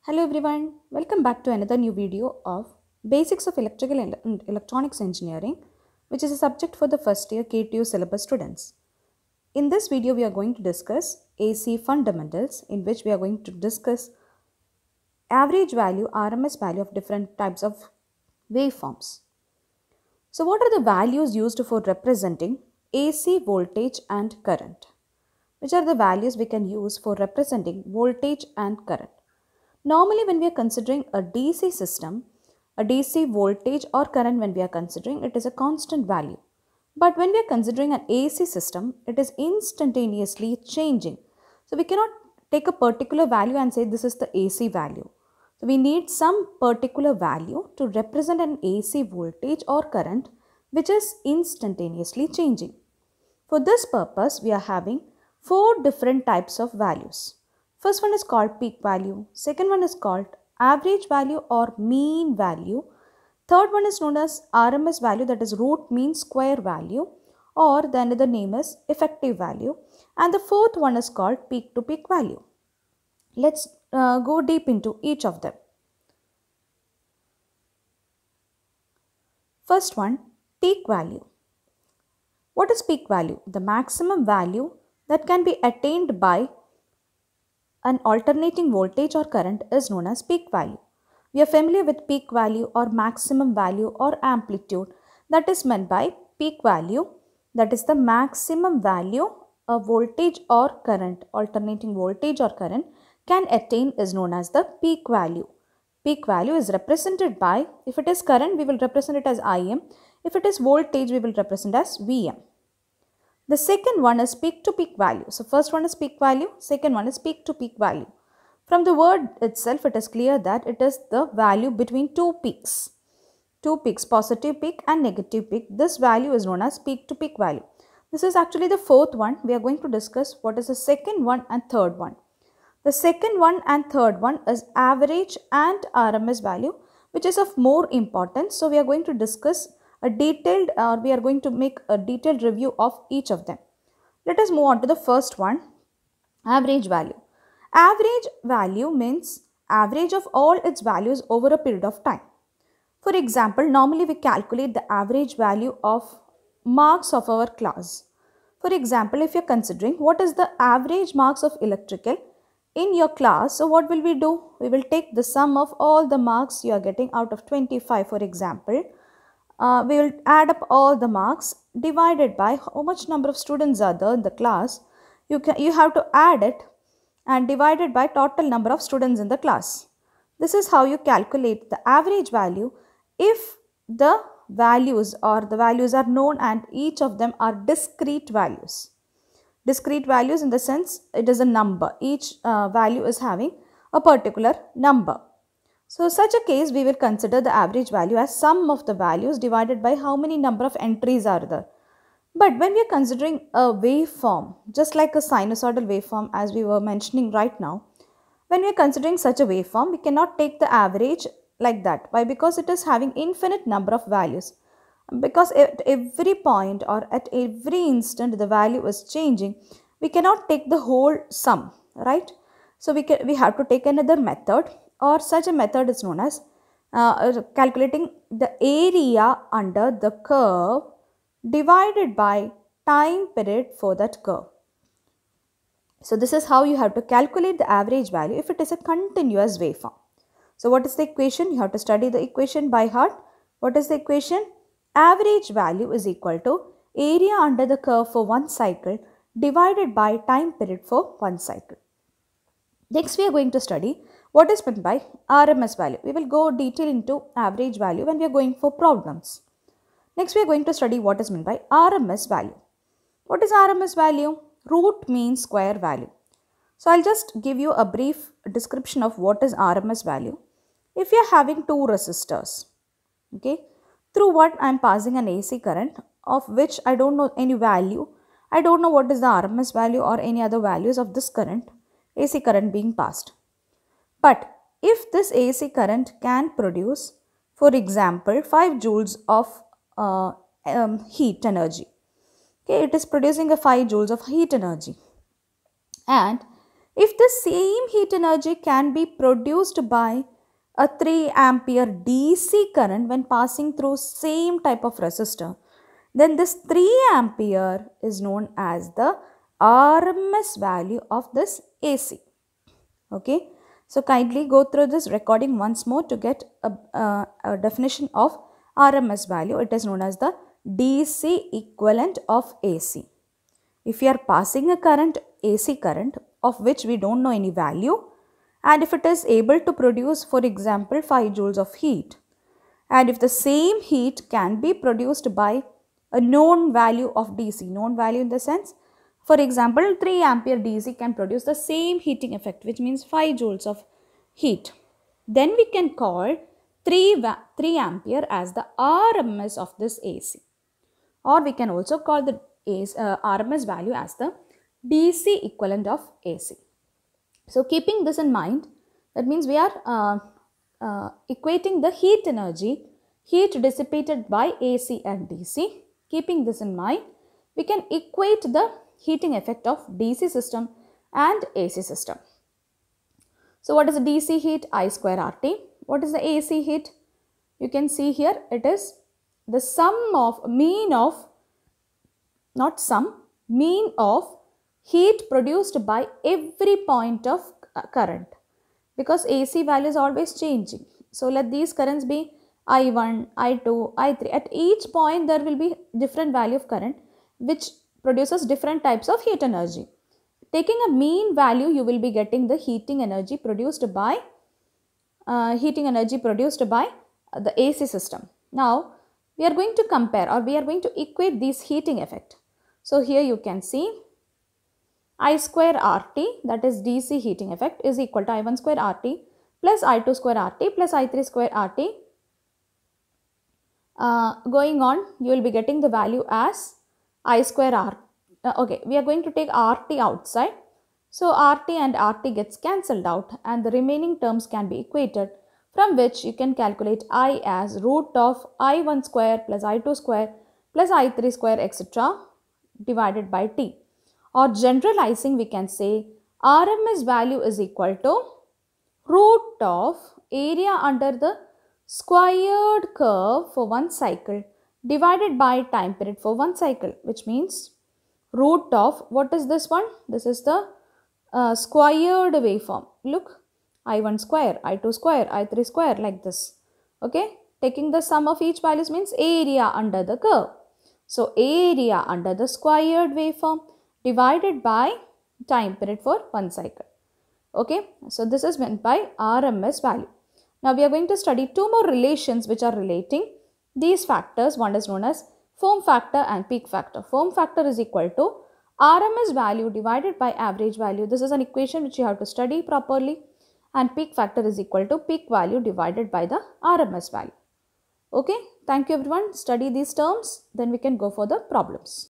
Hello everyone, welcome back to another new video of Basics of Electrical and Electronics Engineering, which is a subject for the first year K2 syllabus students. In this video, we are going to discuss AC fundamentals, in which we are going to discuss average value, RMS value of different types of waveforms. So what are the values used for representing AC voltage and current? Which are the values we can use for representing voltage and current? Normally, when we are considering a DC system, a DC voltage or current when we are considering, it is a constant value. But when we are considering an AC system, it is instantaneously changing. So we cannot take a particular value and say this is the AC value. So we need some particular value to represent an AC voltage or current which is instantaneously changing. For this purpose, we are having four different types of values. First one is called peak value. Second one is called average value or mean value. Third one is known as RMS value, that is root mean square value, or the another name is effective value. And the fourth one is called peak to peak value. Let's go deep into each of them. First one, peak value. What is peak value? The maximum value that can be attained by an alternating voltage or current is known as peak value. We are familiar with peak value or maximum value or amplitude. That is meant by peak value, that is the maximum value a voltage or current, alternating voltage or current can attain is known as the peak value. Peak value is represented by, if it is current, we will represent it as Im. If it is voltage, we will represent as Vm. The second one is peak to peak value. So first one is peak value, second one is peak to peak value. From the word itself, it is clear that it is the value between two peaks. Two peaks, positive peak and negative peak. This value is known as peak to peak value. This is actually the fourth one. We are going to discuss what is the second one and third one. The second one and third one is average and RMS value, which is of more importance. So we are going to discuss we are going to make a detailed review of each of them. Let us move on to the first one, average value. Average value means average of all its values over a period of time. For example, normally we calculate the average value of marks of our class. For example, if you are considering what is the average marks of electrical in your class, so what will we do? We will take the sum of all the marks you are getting out of 25, for example. We will add up all the marks divided by how much number of students are there in the class. You have to add it and divide it by total number of students in the class. This is how you calculate the average value if the values are known and each of them are discrete values. Discrete values in the sense it is a number. Each value is having a particular number. So such a case, we will consider the average value as sum of the values divided by how many number of entries are there. But when we are considering a waveform, just like a sinusoidal waveform as we were mentioning right now, when we are considering such a waveform, we cannot take the average like that. Why? Because it is having infinite number of values. Because at every point or at every instant the value is changing, we cannot take the whole sum, right? So we have to take another method, or such a method is known as calculating the area under the curve divided by time period for that curve. So this is how you have to calculate the average value if it is a continuous waveform. So what is the equation? You have to study the equation by heart. What is the equation? Average value is equal to area under the curve for one cycle divided by time period for one cycle. Next, we are going to study what is meant by RMS value. We will go detail into average value when we are going for problems. Next, we are going to study what is meant by RMS value. What is RMS value? Root mean square value. So I'll just give you a brief description of what is RMS value. If you are having two resistors, okay, through what I am passing an AC current of which I don't know any value. I don't know what is the RMS value or any other values of this current, AC current being passed. But if this AC current can produce, for example, 5 joules of heat energy. Okay, it is producing a 5 joules of heat energy. And If the same heat energy can be produced by a 3 ampere DC current when passing through same type of resistor, then this 3 ampere is known as the RMS value of this AC. Okay, so kindly go through this recording once more to get a definition of RMS value. It is known as the DC equivalent of AC. If you are passing a current, AC current, of which we don't know any value, and if it is able to produce, for example, 5 joules of heat, and if the same heat can be produced by a known value of DC, known value in the sense, for example, 3 ampere DC can produce the same heating effect, which means 5 joules of heat. Then we can call 3 ampere as the RMS of this AC. Or we can also call the RMS value as the DC equivalent of AC. So keeping this in mind, that means we are equating the heat energy, heat dissipated by AC and DC. Keeping this in mind, we can equate the heating effect of DC system and AC system. So what is the DC heat? I square RT. What is the AC heat? You can see here it is the sum of mean of heat produced by every point of current, because AC value is always changing. So let these currents be I1, I2, I3. At each point there will be different value of current which produces different types of heat energy. Taking a mean value, you will be getting the heating energy produced by the AC system. Now we are going to compare, or we are going to equate this heating effect. So here you can see I square RT, that is DC heating effect, is equal to I1 square RT plus I2 square RT plus I3 square RT. Going on, you will be getting the value as I square R. Okay, we are going to take RT outside. So RT and RT gets cancelled out and the remaining terms can be equated, from which you can calculate I as root of I1 square plus I2 square plus I3 square etc. divided by T. Or generalizing, we can say RMS value is equal to root of area under the squared curve for one cycle divided by time period for one cycle, which means root of, what is this one? This is the squared waveform. Look, I1 square, I2 square, I3 square, like this. Okay, taking the sum of each values means area under the curve. So area under the squared waveform divided by time period for one cycle. Okay, so this is meant by RMS value. Now we are going to study two more relations which are relating these factors. One is known as form factor and peak factor. Form factor is equal to RMS value divided by average value. This is an equation which you have to study properly. And peak factor is equal to peak value divided by the RMS value. Okay, thank you everyone. Study these terms, then we can go for the problems.